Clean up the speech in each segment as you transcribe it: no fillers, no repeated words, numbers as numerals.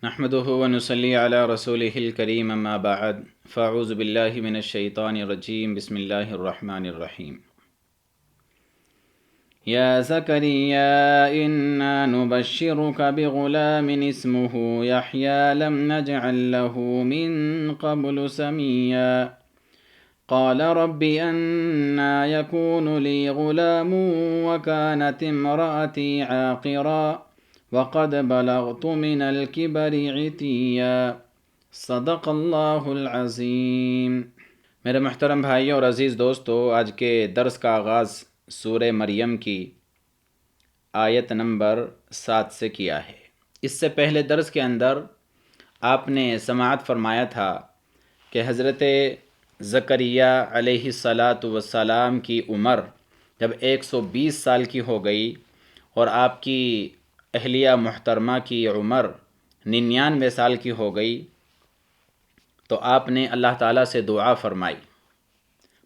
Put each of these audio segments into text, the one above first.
نحمده ونصلي على رسوله الكريم اما بعد فاعوذ بالله من الشيطان الرجيم بسم الله الرحمن الرحيم يا زكريا إنا نبشرك بغلام اسمه يحيى لم نجعل له من قبل سميا قال رب أنا يكون لي غلام وكانت امرأتي عاقرا وقد بلغت من الكبر عتيا صدق اللہ العظیم۔ میرے محترم بھائیوں اور عزیز دوستو، آج کے درس کا آغاز سورہ مریم کی آیت نمبر 7 سے کیا ہے۔ اس سے پہلے درس کے اندر آپ نے سماعت فرمایا تھا کہ حضرت زکریا علیہ السلام کی عمر جب 120 سال کی ہو گئی اور آپ کی اہلیہ محترمہ کی عمر 99 سال کی ہو گئی تو آپ نے اللہ تعالیٰ سے دعا فرمائی،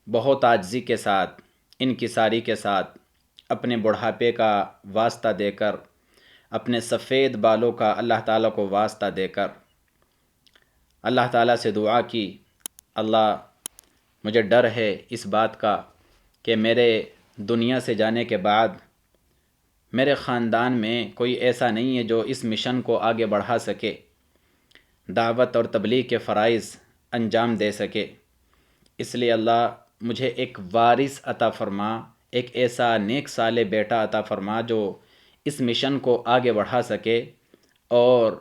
بہت عاجزی کے ساتھ، انکساری کے ساتھ، اپنے بڑھاپے کا واسطہ دے کر، اپنے سفید بالوں کا اللہ تعالیٰ کو واسطہ دے کر اللہ تعالیٰ سے دعا کی، اللہ مجھے ڈر ہے اس بات کا کہ میرے دنیا سے جانے کے بعد میرے خاندان میں کوئی ایسا نہیں ہے جو اس مشن کو آگے بڑھا سکے، دعوت اور تبلیغ کے فرائض انجام دے سکے۔ اس لیے اللہ مجھے ایک وارث عطا فرما، ایک ایسا نیک صالح بیٹا عطا فرما جو اس مشن کو آگے بڑھا سکے اور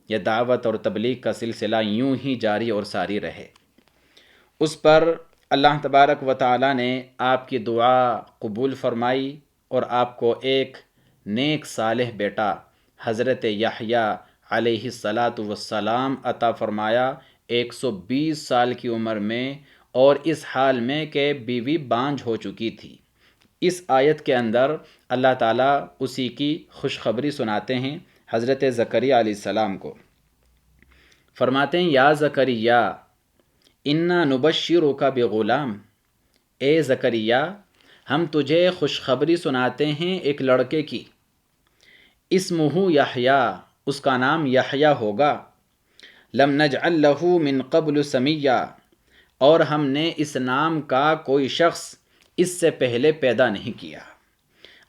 یہ دعوت اور تبلیغ کا سلسلہ یوں ہی جاری اور ساری رہے۔ اس پر اللہ تبارک و تعالیٰ نے آپ کی دعا قبول فرمائی اور آپ کو ایک نیک صالح بیٹا حضرت یحییٰ علیہ السلام عطا فرمایا 120 سال کی عمر میں، اور اس حال میں کہ بیوی بانجھ ہو چکی تھی۔ اس آیت کے اندر اللہ تعالیٰ اسی کی خوشخبری سناتے ہیں حضرت زکریا علیہ السلام کو۔ فرماتے ہیں یا زکریا انا نبشرک بغلام، اے زکریا ہم تجھے خوشخبری سناتے ہیں ایک لڑکے کی، اسمہ یحییٰ، اس کا نام یحییٰ ہوگا، لم نجعل لہ من قبل سمیہ، اور ہم نے اس نام کا کوئی شخص اس سے پہلے پیدا نہیں کیا۔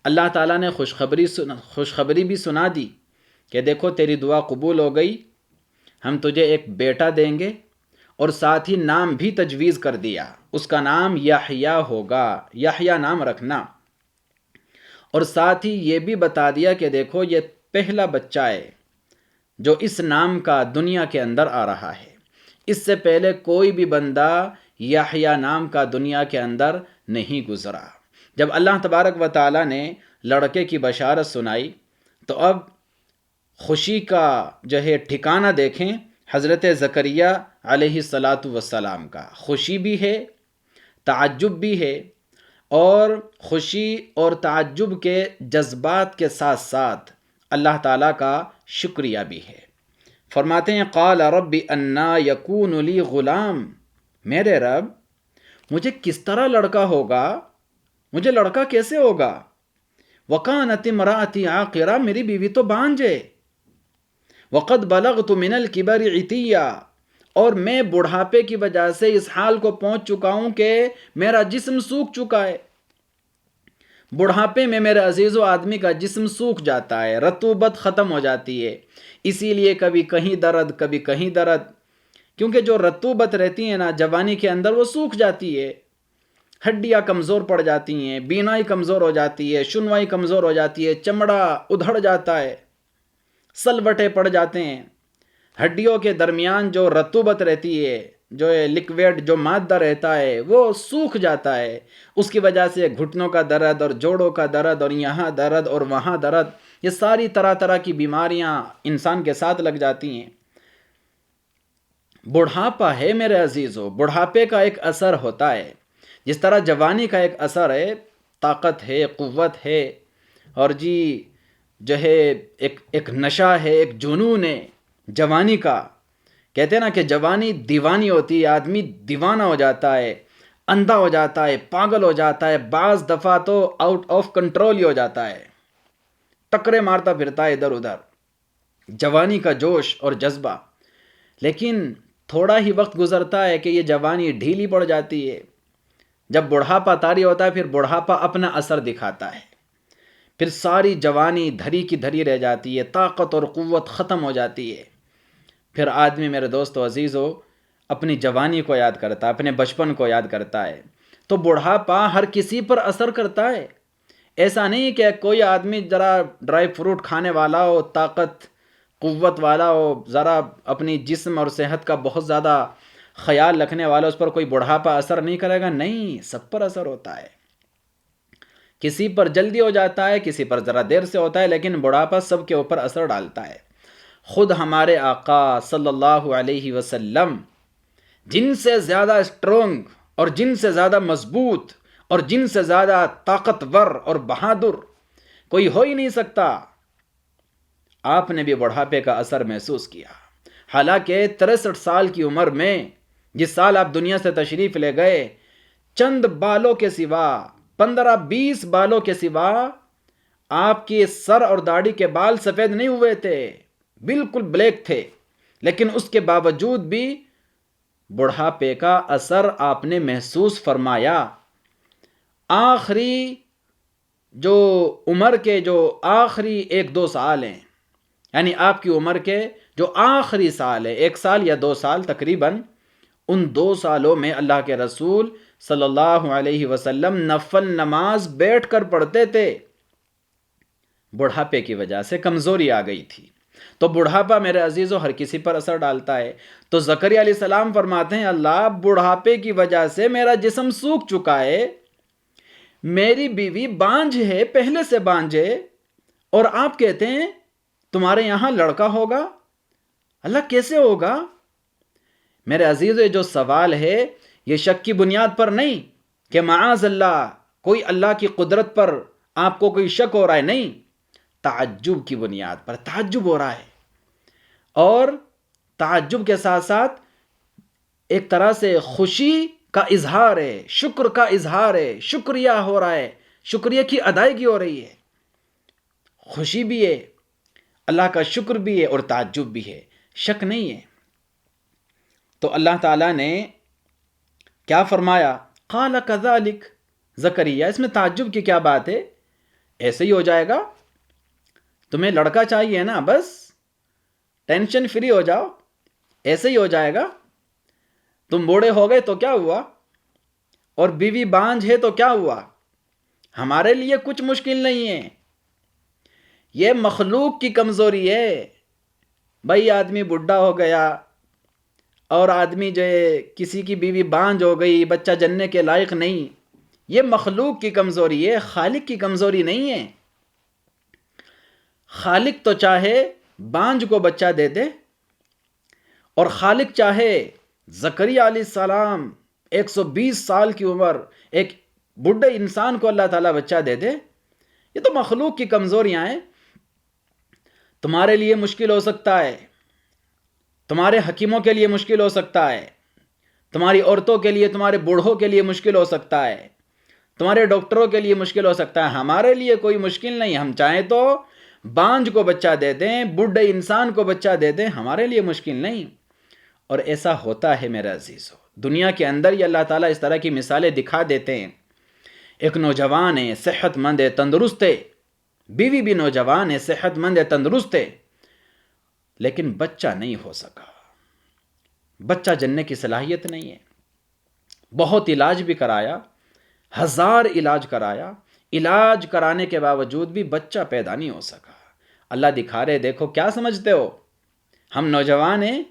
اللہ تعالیٰ نے خوشخبری بھی سنا دی کہ دیکھو تیری دعا قبول ہو گئی، ہم تجھے ایک بیٹا دیں گے، اور ساتھ ہی نام بھی تجویز کر دیا، اس کا نام یحییٰ ہوگا، یحییٰ نام رکھنا، اور ساتھ ہی یہ بھی بتا دیا کہ دیکھو یہ پہلا بچہ ہے جو اس نام کا دنیا کے اندر آ رہا ہے، اس سے پہلے کوئی بھی بندہ یحییٰ نام کا دنیا کے اندر نہیں گزرا۔ جب اللہ تبارک و تعالیٰ نے لڑکے کی بشارت سنائی تو اب خوشی کا جو ہے ٹھکانہ دیکھیں حضرت زکریا علیہ السلام کا، خوشی بھی ہے، تعجب بھی ہے، اور خوشی اور تعجب کے جذبات کے ساتھ ساتھ اللہ تعالیٰ کا شکریہ بھی ہے۔ فرماتے ہیں قال رب انا یکون لی غلام، میرے رب مجھے کس طرح لڑکا ہوگا، مجھے لڑکا کیسے ہوگا، وکانت امرأتی عاقرا، میری بیوی تو بانجھ ہے، وقد بلغت من الکبر عتیہ، اور میں بڑھاپے کی وجہ سے اس حال کو پہنچ چکا ہوں کہ میرا جسم سوکھ چکا ہے۔ بڑھاپے میں میرے عزیز و آدمی کا جسم سوکھ جاتا ہے، رطوبت ختم ہو جاتی ہے، اسی لیے کبھی کہیں درد کبھی کہیں درد، کیونکہ جو رطوبت رہتی ہے نا جوانی کے اندر وہ سوکھ جاتی ہے، ہڈیاں کمزور پڑ جاتی ہیں، بینائی کمزور ہو جاتی ہے، سنوائی کمزور ہو جاتی ہے، چمڑا ادھڑ جاتا ہے، سلوٹے پڑ جاتے ہیں، ہڈیوں کے درمیان جو رطوبت رہتی ہے، جو لکویڈ جو مادہ رہتا ہے وہ سوکھ جاتا ہے، اس کی وجہ سے گھٹنوں کا درد اور جوڑوں کا درد اور یہاں درد اور وہاں درد، یہ ساری طرح طرح کی بیماریاں انسان کے ساتھ لگ جاتی ہیں۔ بڑھاپا ہے میرے عزیزو، بڑھاپے کا ایک اثر ہوتا ہے، جس طرح جوانی کا ایک اثر ہے، طاقت ہے، قوت ہے، اور جی جو ہے ایک نشہ ہے، ایک جنون ہے جوانی کا۔ کہتے ہیں نا کہ جوانی دیوانی ہوتی ہے، آدمی دیوانہ ہو جاتا ہے، اندھا ہو جاتا ہے، پاگل ہو جاتا ہے، بعض دفعہ تو آؤٹ آف کنٹرول ہی ہو جاتا ہے، ٹکرے مارتا پھرتا ہے ادھر ادھر۔ جوانی کا جوش اور جذبہ، لیکن تھوڑا ہی وقت گزرتا ہے کہ یہ جوانی ڈھیلی پڑ جاتی ہے. جب بڑھاپا طاری ہوتا ہے پھر بڑھاپا اپنا اثر دکھاتا ہے، پھر ساری جوانی دھری کی دھری رہ جاتی ہے، طاقت اور قوت ختم ہو جاتی ہے. پھر آدمی میرے دوست و عزیزو اپنی جوانی کو یاد کرتا ہے، اپنے بچپن کو یاد کرتا ہے. تو بڑھاپا ہر کسی پر اثر کرتا ہے. ایسا نہیں کہ کوئی آدمی ذرا ڈرائی فروٹ کھانے والا ہو، طاقت قوت والا ہو، ذرا اپنی جسم اور صحت کا بہت زیادہ خیال رکھنے والا، اس پر کوئی بڑھاپا اثر نہیں کرے گا. نہیں، سب پر اثر ہوتا ہے. کسی پر جلدی ہو جاتا ہے، کسی پر ذرا دیر سے ہوتا ہے، لیکن بڑھاپا سب کے اوپر اثر ڈالتا ہے. خود ہمارے آقا صلی اللہ علیہ وسلم جن سے زیادہ اسٹرونگ اور جن سے زیادہ مضبوط اور جن سے زیادہ طاقتور اور بہادر کوئی ہو ہی نہیں سکتا، آپ نے بھی بڑھاپے کا اثر محسوس کیا. حالانکہ 63 سال کی عمر میں جس سال آپ دنیا سے تشریف لے گئے، چند بالوں کے سوا، 15-20 بالوں کے سوا آپ کی سر اور داڑھی کے بال سفید نہیں ہوئے تھے، بالکل بلیک تھے. لیکن اس کے باوجود بھی بڑھاپے کا اثر آپ نے محسوس فرمایا. آخری جو عمر کے جو آخری 1-2 سال ہیں، یعنی آپ کی عمر کے جو آخری سال ہے، 1 سال یا 2 سال تقریباً، ان 2 سالوں میں اللہ کے رسول صلی اللہ علیہ وسلم نفل نماز بیٹھ کر پڑھتے تھے. بڑھاپے کی وجہ سے کمزوری آ گئی تھی. تو بڑھاپا میرے عزیزو ہر کسی پر اثر ڈالتا ہے. تو زکریا علیہ السلام فرماتے ہیں، اللہ بڑھاپے کی وجہ سے میرا جسم سوکھ چکا ہے، میری بیوی بانجھ ہے، پہلے سے بانجھ ہے، اور آپ کہتے ہیں تمہارے یہاں لڑکا ہوگا. اللہ کیسے ہوگا؟ میرے عزیزو یہ جو سوال ہے یہ شک کی بنیاد پر نہیں کہ معاذ اللہ کوئی اللہ کی قدرت پر آپ کو کوئی شک ہو رہا ہے، نہیں، تعجب کی بنیاد پر تعجب ہو رہا ہے. اور تعجب کے ساتھ ساتھ ایک طرح سے خوشی کا اظہار ہے، شکر کا اظہار ہے، شکریہ ہو رہا ہے، شکریہ کی ادائیگی ہو رہی ہے. خوشی بھی ہے، اللہ کا شکر بھی ہے، اور تعجب بھی ہے، شک نہیں ہے. تو اللہ تعالیٰ نے کیا فرمایا؟ قال کذالک زکریا، اس میں تعجب کی کیا بات ہے؟ ایسے ہی ہو جائے گا، تمہیں لڑکا چاہیے نا، بس ٹینشن فری ہو جاؤ، ایسے ہی ہو جائے گا. تم بوڑھے ہو گئے تو کیا ہوا، اور بیوی بانجھ ہے تو کیا ہوا؟ ہمارے لیے کچھ مشکل نہیں ہے، یہ مخلوق کی کمزوری ہے. بھائی آدمی بڈھا ہو گیا اور آدمی جو ہے کسی کی بیوی بانجھ ہو گئی، بچہ جننے کے لائق نہیں، یہ مخلوق کی کمزوری ہے، خالق کی کمزوری نہیں ہے. خالق تو چاہے بانجھ کو بچہ دے دے، اور خالق چاہے زکریا علیہ السلام 120 سال کی عمر ایک بڈھے انسان کو اللہ تعالیٰ بچہ دے دے. یہ تو مخلوق کی کمزوریاں ہیں. تمہارے لیے مشکل ہو سکتا ہے، تمہارے حکیموں کے لیے مشکل ہو سکتا ہے، تمہاری عورتوں کے لیے، تمہارے بوڑھوں کے لیے مشکل ہو سکتا ہے، تمہارے ڈاکٹروں کے لیے مشکل ہو سکتا ہے. ہمارے لیے کوئی مشکل نہیں. ہم چاہیں تو بانجھ کو بچہ دے دیں، بڈھے انسان کو بچہ دے دیں، ہمارے لیے مشکل نہیں. اور ایسا ہوتا ہے میرے عزیزو، دنیا کے اندر ہی اللہ تعالیٰ اس طرح کی مثالیں دکھا دیتے ہیں. ایک نوجوان ہے، صحت مند ہے، تندرست ہے، بیوی بھی نوجوان ہے، صحت مند ہے، تندرست ہے، لیکن بچہ نہیں ہو سکا، بچہ جننے کی صلاحیت نہیں ہے. بہت علاج بھی کرایا، 1000 علاج کرایا، علاج کرانے کے باوجود بھی بچہ پیدا نہیں ہو سکا. اللہ دکھا رہے، دیکھو کیا سمجھتے ہو، ہم نوجوان ہیں،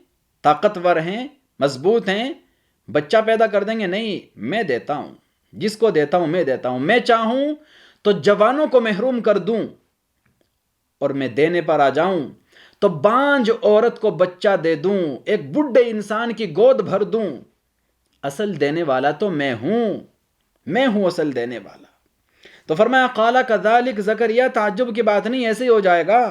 طاقتور ہیں، مضبوط ہیں، بچہ پیدا کر دیں گے؟ نہیں، میں دیتا ہوں، جس کو دیتا ہوں میں دیتا ہوں. میں چاہوں تو جوانوں کو محروم کر دوں، اور میں دینے پر آ جاؤں تو بانجھ عورت کو بچہ دے دوں، ایک بڈھے انسان کی گود بھر دوں. اصل دینے والا تو میں ہوں اصل دینے والا. تو فرمایا قال کذالک زکریا، تعجب کی بات نہیں، ایسے ہی ہو جائے گا.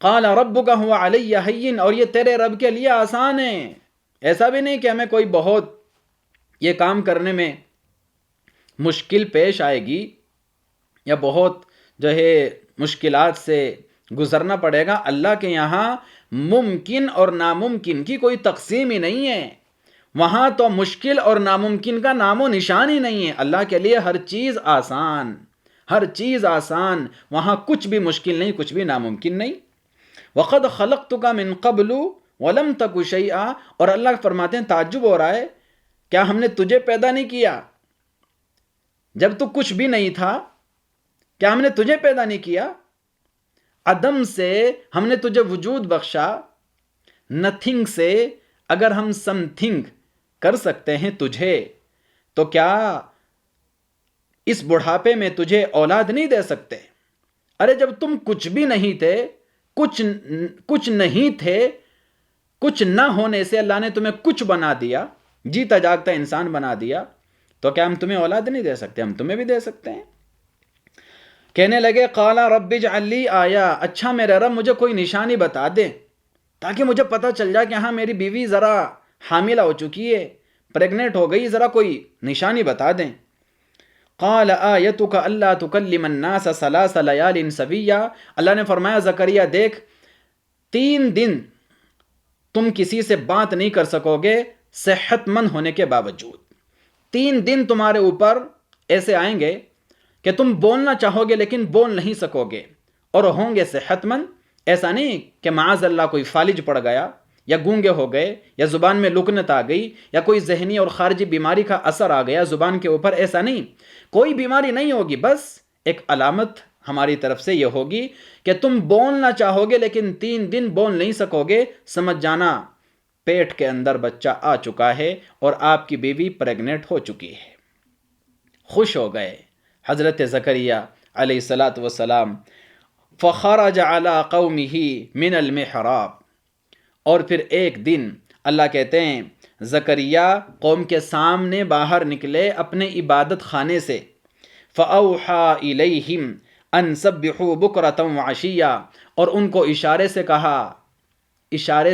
قال ربک هو علی ہین، اور یہ تیرے رب کے لیے آسان ہے. ایسا بھی نہیں کہ ہمیں کوئی بہت یہ کام کرنے میں مشکل پیش آئے گی، یا بہت جو ہے مشکلات سے گزرنا پڑے گا۔ اللہ کے یہاں ممکن اور ناممکن کی کوئی تقسیم ہی نہیں ہے، وہاں تو مشکل اور ناممکن کا نام و نشان ہی نہیں ہے۔ اللہ کے لیے ہر چیز آسان، ہر چیز آسان، وہاں کچھ بھی مشکل نہیں، کچھ بھی ناممکن نہیں۔ وَقَدْ خَلَقْتُكَ مِن قَبْلُ وَلَمْ تَكُ شَيْئًا، اور اللہ فرماتے ہیں تعجب ہو رہا ہے، کیا ہم نے تجھے پیدا نہیں کیا جب تو کچھ بھی نہیں تھا؟ کیا ہم نے تجھے پیدا نہیں کیا؟ عدم سے ہم نے تجھے وجود بخشا، نتھنگ سے اگر ہم سم تھنگ کر سکتے ہیں تجھے، تو کیا اس بڑھاپے میں تجھے اولاد نہیں دے سکتے؟ ارے جب تم کچھ بھی نہیں تھے، کچھ نہیں تھے، کچھ نہ ہونے سے اللہ نے تمہیں کچھ بنا دیا، جیتا جاگتا انسان بنا دیا، تو کیا ہم تمہیں اولاد نہیں دے سکتے؟ ہم تمہیں بھی دے سکتے ہیں۔ کہنے لگے قال رب اجعل لی آیہ، اچھا میرے رب مجھے کوئی نشانی بتا دے تاکہ مجھے پتہ چل جائے کہ ہاں میری بیوی ذرا حاملہ ہو چکی ہے، پریگننٹ ہو گئی، ذرا کوئی نشانی بتا دیں۔ قال آیتک الا تکلم الناس ثلاث لیال سویا، اللہ نے فرمایا زکریا دیکھ، 3 دن تم کسی سے بات نہیں کر سکو گے صحت مند ہونے کے باوجود۔ 3 دن تمہارے اوپر ایسے آئیں گے کہ تم بولنا چاہو گے لیکن بول نہیں سکو گے، اور ہوں گے صحت مند۔ ایسا نہیں کہ معاذ اللہ کوئی فالج پڑ گیا، یا گونگے ہو گئے، یا زبان میں لکنت آ گئی، یا کوئی ذہنی اور خارجی بیماری کا اثر آ گیا زبان کے اوپر، ایسا نہیں، کوئی بیماری نہیں ہوگی، بس ایک علامت ہماری طرف سے یہ ہوگی کہ تم بولنا چاہو گے لیکن 3 دن بول نہیں سکو گے، سمجھ جانا پیٹ کے اندر بچہ آ چکا ہے اور آپ کی بیوی پریگننٹ ہو چکی ہے۔ خوش ہو گئے حضرت زکریہ علیہ الصلاۃ والسلام۔ فخرج علی قومہ من المحراب، اور پھر ایک دن اللہ کہتے ہیں زکریہ قوم کے سامنے باہر نکلے اپنے عبادت خانے سے۔ فَأَوْحَى إِلَيْهِمْ أَن سَبِّحُوا بُكْرَةً وَعَشِيًّا، اور ان کو اشارے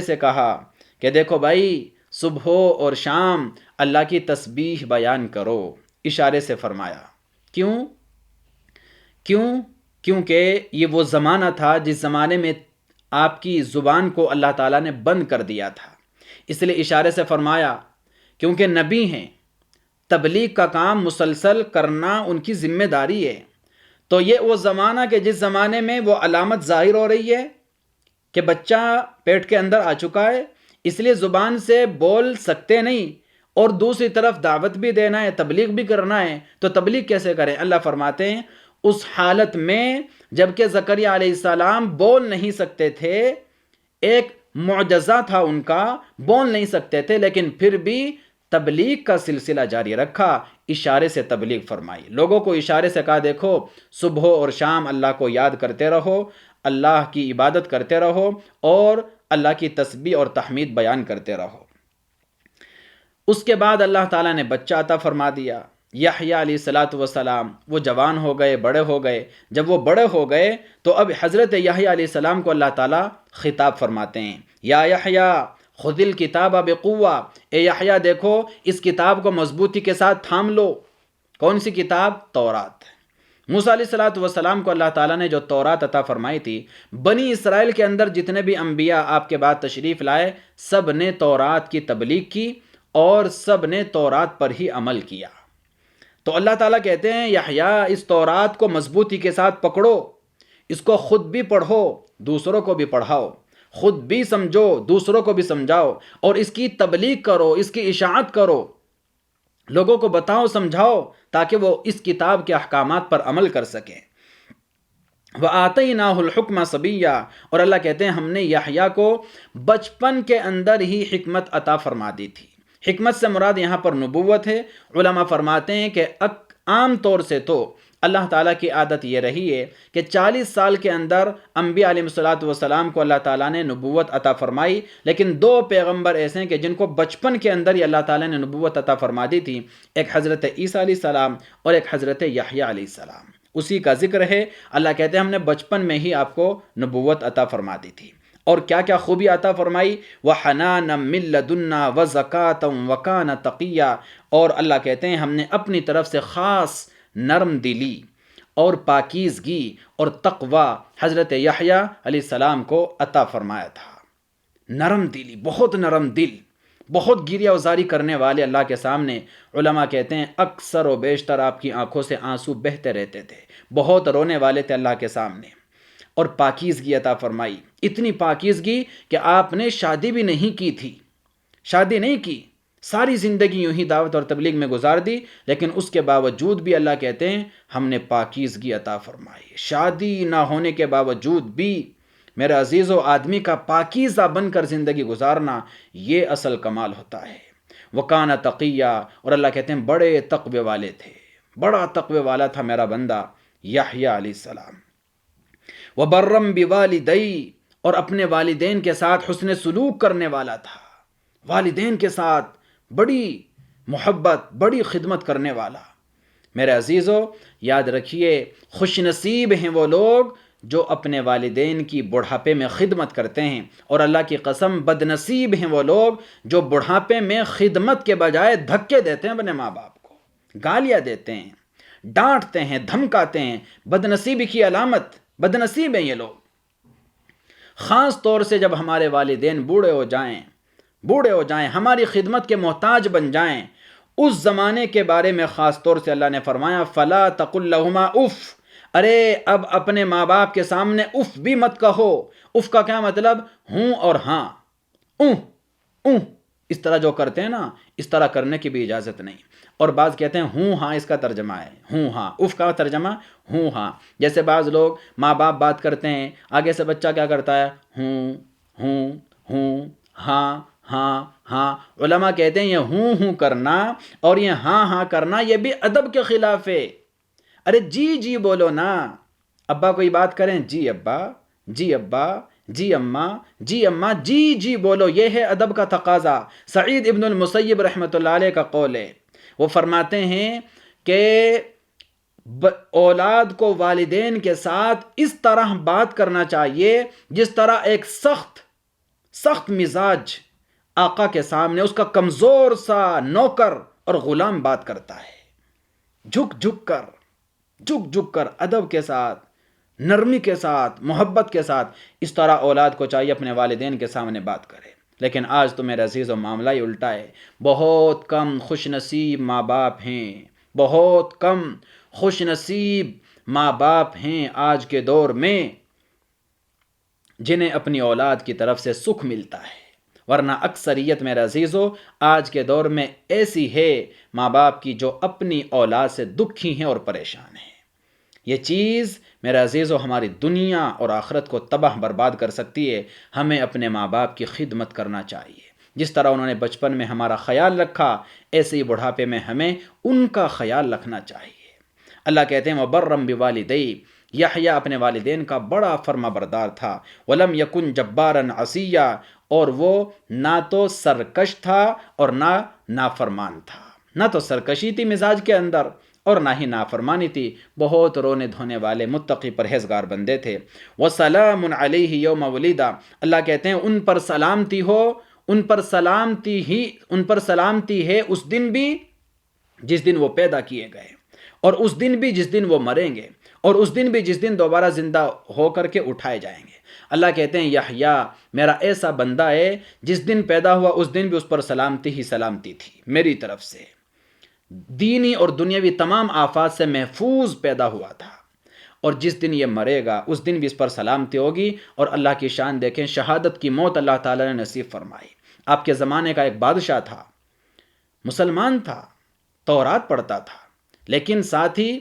سے کہا کہ دیکھو بھائی صبح اور شام اللہ کی تسبیح بیان کرو، اشارے سے فرمایا۔ کیونکہ یہ وہ زمانہ تھا جس زمانے میں آپ کی زبان کو اللہ تعالیٰ نے بند کر دیا تھا، اس لیے اشارے سے فرمایا، کیونکہ نبی ہیں، تبلیغ کا کام مسلسل کرنا ان کی ذمہ داری ہے۔ تو یہ وہ زمانہ کہ جس زمانے میں وہ علامت ظاہر ہو رہی ہے کہ بچہ پیٹ کے اندر آ چکا ہے، اس لیے زبان سے بول سکتے نہیں، اور دوسری طرف دعوت بھی دینا ہے، تبلیغ بھی کرنا ہے، تو تبلیغ کیسے کریں؟ اللہ فرماتے ہیں اس حالت میں جبکہ زکریہ علیہ السلام بول نہیں سکتے تھے، ایک معجزہ تھا ان کا، بول نہیں سکتے تھے، لیکن پھر بھی تبلیغ کا سلسلہ جاری رکھا، اشارے سے تبلیغ فرمائی، لوگوں کو اشارے سے کہا دیکھو صبح اور شام اللہ کو یاد کرتے رہو، اللہ کی عبادت کرتے رہو، اور اللہ کی تسبیح اور تحمید بیان کرتے رہو۔ اس کے بعد اللہ تعالیٰ نے بچہ عطا فرما دیا، یحییٰ علیہ الصلاۃ والسلام۔ وہ جوان ہو گئے، بڑے ہو گئے، جب وہ بڑے ہو گئے تو اب حضرت یحییٰ علیہ السلام کو اللہ تعالیٰ خطاب فرماتے ہیں، یا یحییٰ خذ الکتاب بقوہ، اے یحییٰ دیکھو اس کتاب کو مضبوطی کے ساتھ تھام لو۔ کون سی کتاب؟ تورات۔ موسیٰ علیہ الصلاۃ والسلام کو اللہ تعالیٰ نے جو تورات عطا فرمائی تھی، بنی اسرائیل کے اندر جتنے بھی انبیاء آپ کے بعد تشریف لائے، سب نے تورات کی تبلیغ کی اور سب نے تورات پر ہی عمل کیا۔ تو اللہ تعالیٰ کہتے ہیں یحییٰ اس تورات کو مضبوطی کے ساتھ پکڑو، اس کو خود بھی پڑھو، دوسروں کو بھی پڑھاؤ، خود بھی سمجھو، دوسروں کو بھی سمجھاؤ، اور اس کی تبلیغ کرو، اس کی اشاعت کرو، لوگوں کو بتاؤ، سمجھاؤ، تاکہ وہ اس کتاب کے احکامات پر عمل کر سکیں۔ وَآتَيْنَاهُ الْحُكْمَ صَبِيًّا، اور اللہ کہتے ہیں ہم نے یحییٰ کو بچپن کے اندر ہی حکمت عطا فرما دی تھی۔ حکمت سے مراد یہاں پر نبوت ہے۔ علماء فرماتے ہیں کہ عام طور سے تو اللہ تعالیٰ کی عادت یہ رہی ہے کہ 40 سال کے اندر انبیاء علیہ الصلاۃ والسلام کو اللہ تعالیٰ نے نبوت عطا فرمائی، لیکن 2 پیغمبر ایسے ہیں کہ جن کو بچپن کے اندر ہی اللہ تعالیٰ نے نبوت عطا فرما دی تھی، ایک حضرت عیسیٰ علیہ السلام اور ایک حضرت یحییٰ علیہ السلام، اسی کا ذکر ہے۔ اللہ کہتے ہیں ہم نے بچپن میں ہی آپ کو نبوت عطا فرما دی تھی، اور کیا کیا خوبی عطا فرمائی؟ وَحَنَانًا مِن لَّدُنَّا وَزَكَاةً وَكَانَ تَقِيًّا، اور اللہ کہتے ہیں ہم نے اپنی طرف سے خاص نرم دلی اور پاکیزگی اور تقوی حضرت یحییٰ علیہ السلام کو عطا فرمایا تھا۔ نرم دلی، بہت نرم دل، بہت گریہ وزاری کرنے والے اللہ کے سامنے۔ علماء کہتے ہیں اکثر و بیشتر آپ کی آنکھوں سے آنسو بہتے رہتے تھے، بہت رونے والے تھے اللہ کے سامنے۔ اور پاکیزگی عطا فرمائی، اتنی پاکیزگی کہ آپ نے شادی بھی نہیں کی تھی، شادی نہیں کی، ساری زندگی یوں ہی دعوت اور تبلیغ میں گزار دی، لیکن اس کے باوجود بھی اللہ کہتے ہیں ہم نے پاکیزگی عطا فرمائی۔ شادی نہ ہونے کے باوجود بھی میرے عزیزو آدمی کا پاکیزہ بن کر زندگی گزارنا، یہ اصل کمال ہوتا ہے۔ وَكَانَ تَقِيًّا، اور اللہ کہتے ہیں بڑے تقوی والے تھے، بڑا تقوی والا تھا میرا بندہ یحییٰ علیہ السلام۔ وَبَرًّا بِوَالِدَيْهِ، اور اپنے والدین کے ساتھ حسن سلوک کرنے والا تھا، والدین کے ساتھ بڑی محبت، بڑی خدمت کرنے والا۔ میرے عزیزو یاد رکھیے، خوش نصیب ہیں وہ لوگ جو اپنے والدین کی بڑھاپے میں خدمت کرتے ہیں، اور اللہ کی قسم بد نصیب ہیں وہ لوگ جو بڑھاپے میں خدمت کے بجائے دھکے دیتے ہیں اپنے ماں باپ کو، گالیاں دیتے ہیں، ڈانٹتے ہیں، دھمکاتے ہیں۔ بد نصیبی کی علامت، بد نصیب ہیں یہ لوگ۔ خاص طور سے جب ہمارے والدین بوڑھے ہو جائیں، ہماری خدمت کے محتاج بن جائیں، اس زمانے کے بارے میں خاص طور سے اللہ نے فرمایا فَلَا تَقُلْ لَهُمَا اُف، ارے اب اپنے ماں باپ کے سامنے اف بھی مت کہو۔ اف کا کیا مطلب؟ ہوں اور ہاں، اوں اس طرح جو کرتے ہیں نا، اس طرح کرنے کی بھی اجازت نہیں۔ اور بعض کہتے ہیں ہوں ہاں، اس کا ترجمہ ہے ہوں ہاں، اف کا ترجمہ ہوں ہاں۔ جیسے بعض لوگ ماں باپ بات کرتے ہیں، آگے سے بچہ کیا کرتا ہے؟ ہوں ہاں ہاں ہاں۔ علماء کہتے ہیں یہ ہوں کرنا اور یہ ہاں ہاں کرنا یہ بھی ادب کے خلاف ہے۔ ارے جی بولو نا، ابا کوئی بات کریں، جی ابا، جی ابا، جی اماں، جی اماں، جی بولو، یہ ہے ادب کا تقاضا۔ سعید ابن المسیب رحمۃ اللہ علیہ کا قول ہے، وہ فرماتے ہیں کہ اولاد کو والدین کے ساتھ اس طرح بات کرنا چاہیے جس طرح ایک سخت مزاج آقا کے سامنے اس کا کمزور سا نوکر اور غلام بات کرتا ہے، جھک کر ادب کے ساتھ، نرمی کے ساتھ، محبت کے ساتھ۔ اس طرح اولاد کو چاہیے اپنے والدین کے سامنے بات کرے۔ لیکن آج تو میرے عزیز و معاملہ ہی الٹا ہے، بہت کم خوش نصیب ماں باپ ہیں، بہت کم خوش نصیب ماں باپ ہیں آج کے دور میں جنہیں اپنی اولاد کی طرف سے سکھ ملتا ہے، ورنہ اکثریت میرے عزیزو آج کے دور میں ایسی ہے ماں باپ کی جو اپنی اولاد سے دکھی ہیں اور پریشان ہیں۔ یہ چیز میرے عزیزو ہماری دنیا اور آخرت کو تباہ برباد کر سکتی ہے۔ ہمیں اپنے ماں باپ کی خدمت کرنا چاہیے، جس طرح انہوں نے بچپن میں ہمارا خیال رکھا، ایسے ہی بڑھاپے میں ہمیں ان کا خیال رکھنا چاہیے۔ اللہ کہتے ہیں وَبَرًّا بِوَالِدَيْهِ، یحییٰ اپنے والدین کا بڑا فرما بردار تھا۔ وَلَمْ يَكُنْ جَبَّارًا عَصِيًّا، اور وہ نہ تو سرکش تھا اور نہ نافرمان تھا، نہ تو سرکشی تھی مزاج کے اندر اور نہ ہی نافرمانی تھی، بہت رونے دھونے والے متقی پرہیزگار بندے تھے۔ وَسَلَامٌ عَلَيْهِ يَوْمَ وُلِدَ، اللہ کہتے ہیں ان پر سلامتی ہو، ان پر سلامتی ہے اس دن بھی جس دن وہ پیدا کیے گئے، اور اس دن بھی جس دن وہ مریں گے، اور اس دن بھی جس دن دوبارہ زندہ ہو کر کے اٹھائے جائیں گے۔ اللہ کہتے ہیں یحییٰ میرا ایسا بندہ ہے جس دن پیدا ہوا اس دن بھی اس پر سلامتی ہی سلامتی تھی میری طرف سے، دینی اور دنیاوی تمام آفات سے محفوظ پیدا ہوا تھا، اور جس دن یہ مرے گا اس دن بھی اس پر سلامتی ہوگی۔ اور اللہ کی شان دیکھیں، شہادت کی موت اللہ تعالیٰ نے نصیب فرمائی۔ آپ کے زمانے کا ایک بادشاہ تھا، مسلمان تھا، تورات پڑھتا تھا، لیکن ساتھ ہی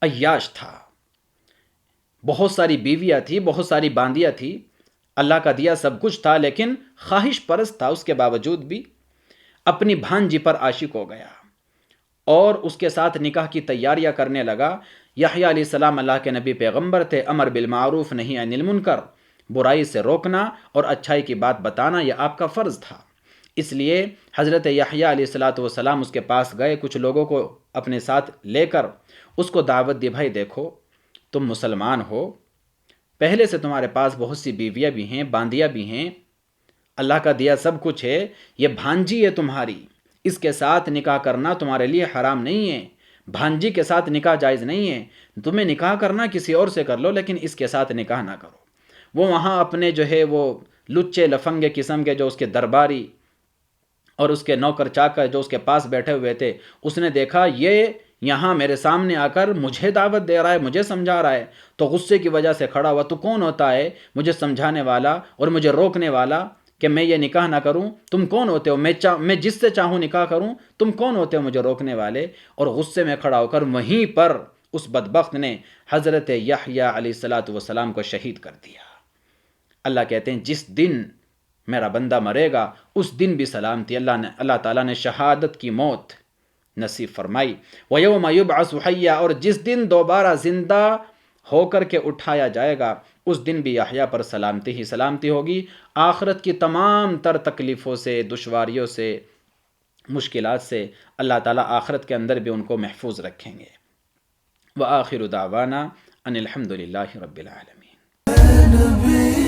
عیاش تھا، بہت ساری بیویاں تھی، بہت ساری باندیاں تھی، اللہ کا دیا سب کچھ تھا، لیکن خواہش پرست تھا۔ اس کے باوجود بھی اپنی بھانجی پر عاشق ہو گیا اور اس کے ساتھ نکاح کی تیاریاں کرنے لگا۔ یحییٰ علیہ السلام اللہ کے نبی پیغمبر تھے، امر بالمعروف نہی عن المنکر، برائی سے روکنا اور اچھائی کی بات بتانا یہ آپ کا فرض تھا۔ اس لیے حضرت یحییٰ علیہ السلام اس کے پاس گئے، کچھ لوگوں کو اپنے ساتھ لے کر اس کو دعوت دی، بھائی دیکھو تم مسلمان ہو، پہلے سے تمہارے پاس بہت سی بیویاں بھی ہیں، باندیاں بھی ہیں، اللہ کا دیا سب کچھ ہے، یہ بھانجی ہے تمہاری، اس کے ساتھ نکاح کرنا تمہارے لیے حرام نہیں ہے، بھانجی کے ساتھ نکاح جائز نہیں ہے، تمہیں نکاح کرنا کسی اور سے کر لو لیکن اس کے ساتھ نکاح نہ کرو۔ وہ وہاں اپنے جو ہے وہ لچے لفنگے قسم کے جو اس کے درباری اور اس کے نوکر چاکر جو اس کے پاس بیٹھے ہوئے تھے، اس نے دیکھا یہ یہاں میرے سامنے آ کر مجھے دعوت دے رہا ہے، مجھے سمجھا رہا ہے، تو غصے کی وجہ سے کھڑا ہوا، تو کون ہوتا ہے مجھے سمجھانے والا اور مجھے روکنے والا کہ میں یہ نکاح نہ کروں؟ تم کون ہوتے ہو؟ میں جس سے چاہوں نکاح کروں، تم کون ہوتے ہو مجھے روکنے والے؟ اور غصے میں کھڑا ہو کر وہیں پر اس بدبخت نے حضرت یحییٰ علیہ السلام کو شہید کر دیا۔ اللہ کہتے ہیں جس دن میرا بندہ مرے گا اس دن بھی سلامتی اللہ تعالیٰ نے شہادت کی موت نصیب فرمائی۔ وَيَوْمَ يُبْعَثُ حَيًّا، اور جس دن دوبارہ زندہ ہو کر کے اٹھایا جائے گا اس دن بھی یحییٰ پر سلامتی ہی سلامتی ہوگی۔ آخرت کی تمام تر تکلیفوں سے، دشواریوں سے، مشکلات سے اللہ تعالیٰ آخرت کے اندر بھی ان کو محفوظ رکھیں گے۔ وآخر دعوانا ان الحمد للہ رب العالمین۔